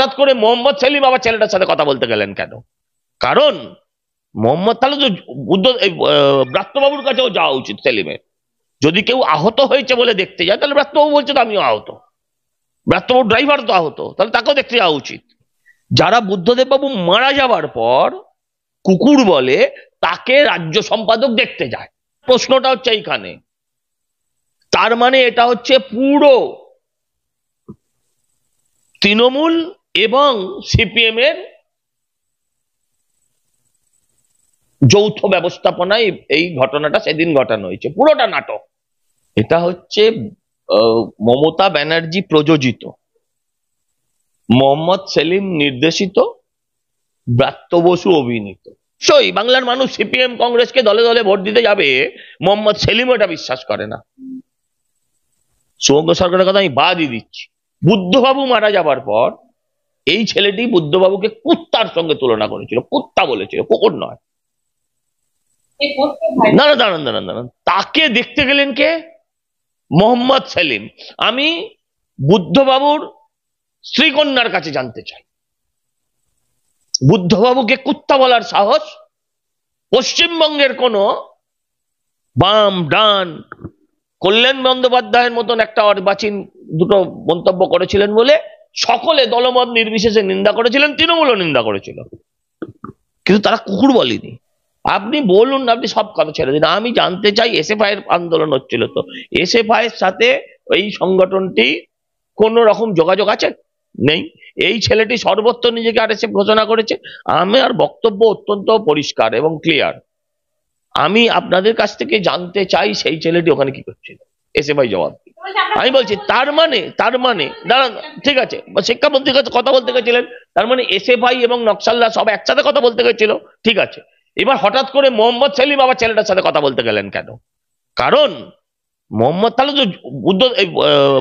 হঠাৎ করে মোহাম্মদ সেলিম আবার ছেলেটার সাথে কথা বলতে গেলেন কেন? কারণ মোহাম্মদ তাহলে তো ব্রাত্যবাবুর কাছেও যাওয়া উচিত সেলিমের। যদি কেউ আহত হয়েছে বলে দেখতে যায়, তাহলে ব্রাত্যবাবু বলছে তো আমিও আহত, ব্রাত্যবাবু ড্রাইভার তো আহত, তাহলে তাকেও দেখতে যাওয়া উচিত। যারা বুদ্ধদেব বাবু মারা যাবার পর কুকুর বলে তাকে রাজ্য সম্পাদক দেখতে যায়, প্রশ্নটা হচ্ছে এইখানে। তার মানে এটা হচ্ছে পুরো তৃণমূল এবং সিপিএম এর যৌথ ব্যবস্থাপনায় এই ঘটনাটা সেদিন ঘটানো হয়েছে, পুরোটা নাটক। এটা হচ্ছে মমতা ব্যানার্জি প্রযোজিত, মোহাম্মদ সেলিম নির্দেশিত, ব্রাত্য বসু অভিনীত। সেই বাংলার মানুষ সিপিএম কংগ্রেসকে দলে দলে ভোট দিতে যাবে, মোহাম্মদ সেলিম এটা বিশ্বাস করে না। শুভঙ্কর সরকারের কথা আমি বাদই দিচ্ছি। বুদ্ধবাবু মারা যাবার পর এই ছেলেটি বুদ্ধবাবুকে কুত্তার সঙ্গে তুলনা করেছিল, কুত্তা বলেছিল, কুকুর নয়। না না, দাঁড়ান দাঁড়ান দাঁড়ান, তাকে দেখতে গেলেন কে? মোহাম্মদ সেলিম। আমি বুদ্ধবাবুর শ্রীকন্যার কাছে জানতে চাই, বুদ্ধবাবুকে কুত্তা বলার সাহস পশ্চিমবঙ্গের কোন বাম ডান, কল্যাণ বন্দ্যোপাধ্যায়ের মতন একটা অর্বাচীন দুটো মন্তব্য করেছিলেন বলে সকলে দলমত নির্বিশেষে নিন্দা করেছিলেন, তৃণমূলও নিন্দা করেছিল, কিন্তু তারা কুকুর বলেনি। আপনি বলুন, আপনি সব কথা ছেড়ে দিন। আমি জানতে চাই, এসএফআই এর আন্দোলন হচ্ছিল তো, এসএফআই এর সাথে এই সংগঠনটি কোন রকম যোগাযোগ আছে? নেই। এই ছেলেটি সর্বত্র নিজেকে আরএসএফ ঘোষণা করেছে। আমার বক্তব্য অত্যন্ত পরিষ্কার এবং ক্লিয়ার। আমি আপনাদের কাছ থেকে জানতে চাই সেই ছেলেটি ওখানে কি করছিল, এসএফআই জবাব। আমি বলছি তার মানে দাঁড়ান, ঠিক আছে, শিক্ষামন্ত্রীর কাছে কথা বলতে গেছিলেন, তার মানে এসএফআই এবং নকশালরা সব একসাথে কথা বলতে গেছিল, ঠিক আছে। এবার হঠাৎ করে মোহাম্মদ সেলিম আবার ছেলেটার সাথে কথা বলতে গেলেন কেন? কারণ মোহাম্মদ তাহলে তো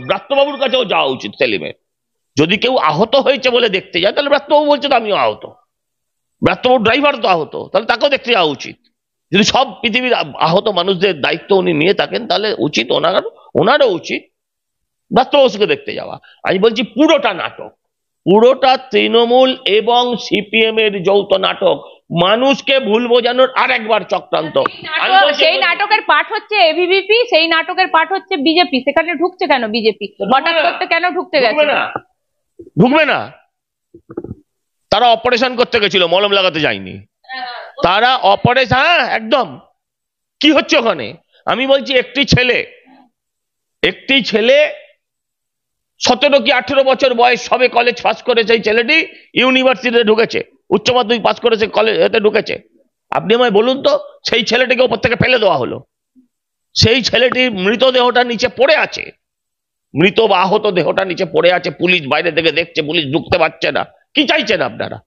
ব্রাত্যবাবুর কাছেও যাওয়া উচিত সেলিমের। যদি কেউ আহত হয়েছে বলে দেখতে যায়, তাহলে ব্রাত্যবাবু বলছে তো আমিও আহত, ব্রাত্যবাবু ড্রাইভার তো আহত, তাহলে তাকেও দেখতে যাওয়া উচিত। যদি সব পৃথিবীর আহত মানুষদের দায়িত্ব উনি নিয়ে থাকেন, তাহলে উচিত ওনারও উচিত ব্রাত্যবাবুকে দেখতে যাওয়া। আমি বলছি পুরোটা নাটক, পুরোটা তৃণমূল এবং সিপিএম এর যৌথ নাটক, মানুষকে ভুল বোঝানোর আর একবার চক্রান্ত। সেই নাটকের পাঠ হচ্ছে এবিভিপি, সেই নাটকের পাঠ হচ্ছে বিজেপি। সেখানে ঢুকছে কেন বিজেপি? হঠাৎ করতে কেন ঢুকতে গেছে? ঢুকবে না, তারা অপারেশন করতে গেছিল, মলম লাগাতে যায়নি। তারা অপারেশন, হ্যাঁ একদম। কি হচ্ছে ওখানে? আমি বলছি একটি ছেলে 17 কি 18 বছর বয়স, সবে কলেজ পাস করেছে, এই ছেলেটি ইউনিভার্সিটিতে ঢুকেছে, উচ্চ মাধ্যমিক পাস করেছে, কলেজে ঢুকেছে। আপনি আমায় বলুন তো, সেই ছেলেটিকে ওপর থেকে ফেলে দেওয়া হলো, সেই ছেলেটির মৃতদেহটা নিচে পড়ে আছে, মৃত বা আহত দেহটা নিচে পড়ে আছে, পুলিশ বাইরে থেকে দেখছে, পুলিশ ঢুকতে পারছে না। কি চাইছেন আপনারা?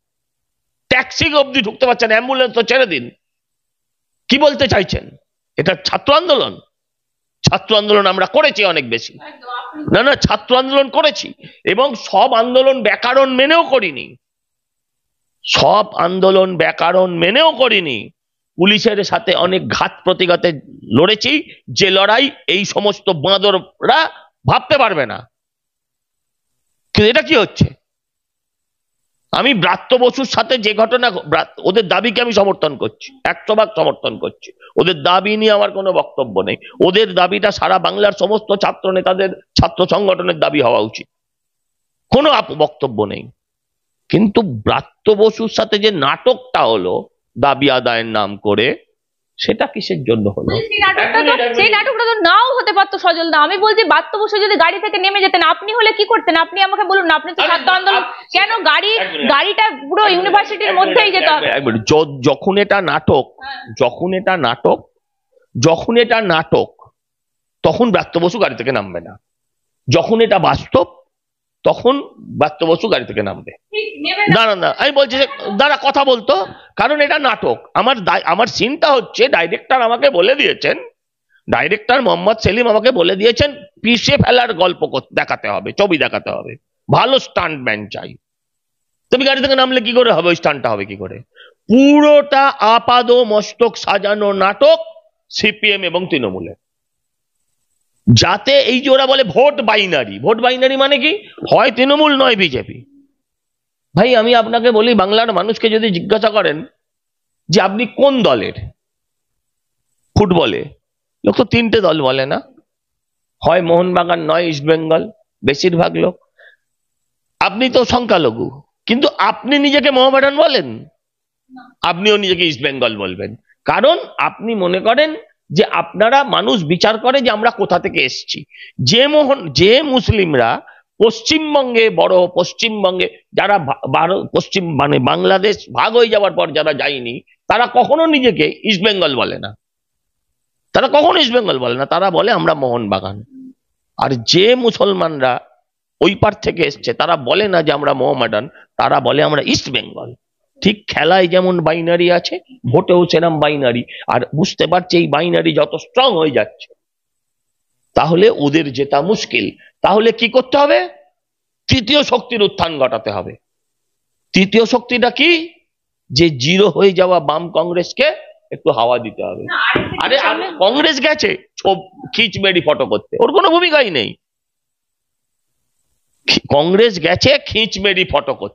ট্যাক্সি অবধি ঢুকতে পারছেন, অ্যাম্বুলেন্স তো ছেড়ে দিন। কি বলতে চাইছেন? এটা ছাত্র আন্দোলন? ছাত্র আন্দোলন আমরা করেছি অনেক বেশি, না ছাত্র আন্দোলন করেছি, এবং সব আন্দোলন ব্যাকরণ মেনেও করিনি। পুলিশের সাথে অনেক ঘাত প্রতিঘাতে লড়েছি, যে লড়াই এই সমস্ত বাঁদররা ভাবতে পারবে না। কিন্তু এটা কি হচ্ছে? আমি ব্রাত্য বসুর সাথে যে ঘটনা, ওদের দাবিকে আমি সমর্থন করছি, 100% সমর্থন করছি। ওদের দাবি নিয়ে আমার কোনো বক্তব্য নেই। ওদের দাবিটা সারা বাংলার সমস্ত ছাত্র নেতাদের, ছাত্র সংগঠনের দাবি হওয়া উচিত, কোনো বক্তব্য নেই। কিন্তু ব্রাত্য বসুর সাথে যে নাটকটা হলো দাবি আদায়ের নাম করে, সেটা কিসের জন্য হলো? সেই নাটকটা তো নাও হতে পারতো সজল দা। আমি বলছি ব্রাত্য বসু যদি গাড়ি থেকে নেমে যেতেন, আপনি হলে কি করতেন? আপনি আমাকে বলুন না। আপনি তো ছাত্র আন্দোলন, কেন গাড়িটা পুরো ইউনিভার্সিটির মধ্যেই যেত? যখন এটা নাটক তখন ব্রাত্য বসু গাড়ি থেকে নামবে না। যখন এটা বাস্তব, তখন ব্রাত্য বসু গাড়ি থেকে নামবে। না, আমি বলছি যে দাঁড়া, কথা বলতো, কারণ এটা নাটক। আমার সিনটা হচ্ছে, ডাইরেক্টর আমাকে বলে দিয়েছেন, ডাইরেক্টর মোহাম্মদ সেলিম আমাকে বলে দিয়েছেন, পিষে ফেলার গল্প দেখাতে হবে, ছবি দেখাতে হবে, ভালো স্টান্টম্যান চাই। তুমি গাড়ি থেকে নামলে কি করে হবে? ওই স্টান্টটা হবে কি করে? পুরোটা আপাদ মস্তক সাজানো নাটক সিপিএম এবং তৃণমূলের, যাতে এই যে ওরা বলে ভোট বাইনারি মানে কি? হয় তৃণমূল নয় বিজেপি। ভাই আমি আপনাকে বলি, বাংলার মানুষকে যদি জিজ্ঞাসা করেন যে আপনি কোন দলের, ফুটবলে লোক তো তিনটে দল বলে না, হয় মোহনবাগান, নয় ইস্টবেঙ্গল, বেশিরভাগ লোক। আপনি তো সংখ্যালঘু, কিন্তু আপনি নিজেকে মোহামেডান বলেন, আপনিও নিজেকে ইস্টবেঙ্গল বলবেন, কারণ আপনি মনে করেন যে আপনারা, মানুষ বিচার করে যে আমরা কোথা থেকে এসেছি। যে মুসলিমরা পশ্চিমবঙ্গে, বড় পশ্চিমবঙ্গে যারা পশ্চিম মানে বাংলাদেশ ভাগ হয়ে যাওয়ার পর যারা যায়নি, তারা কখনো নিজেকে ইস্টবেঙ্গল বলে না, তারা কখনো ইস্টবেঙ্গল বলে না, তারা বলে আমরা মোহনবাগান। আর যে মুসলমানরা ওই পার থেকে এসছে তারা বলে না যে আমরা মোহামেডান, তারা বলে আমরা ইস্ট বেঙ্গল। ঠিক খেলায় যেমন বাইনারি আছে, ভোটেও সেরকম বাইনারি। আর বুঝতে পারছে এই বাইনারি যত স্ট্রং হয়ে যাচ্ছে, তাহলে ওদের জেতা মুশকিল। তাহলে কি করতে হবে? তৃতীয় শক্তির উত্থান ঘটাতে হবে। তৃতীয় শক্তিটা কি? যে জিরো হয়ে যাওয়া বাম কংগ্রেসকে একটু হাওয়া দিতে হবে। আরে কংগ্রেস গেছে খিচমেরি ফটো করতে, ওর কোনো ভূমিকাই নেই। কংগ্রেস গেছে খিচমেরি ফটো করতে।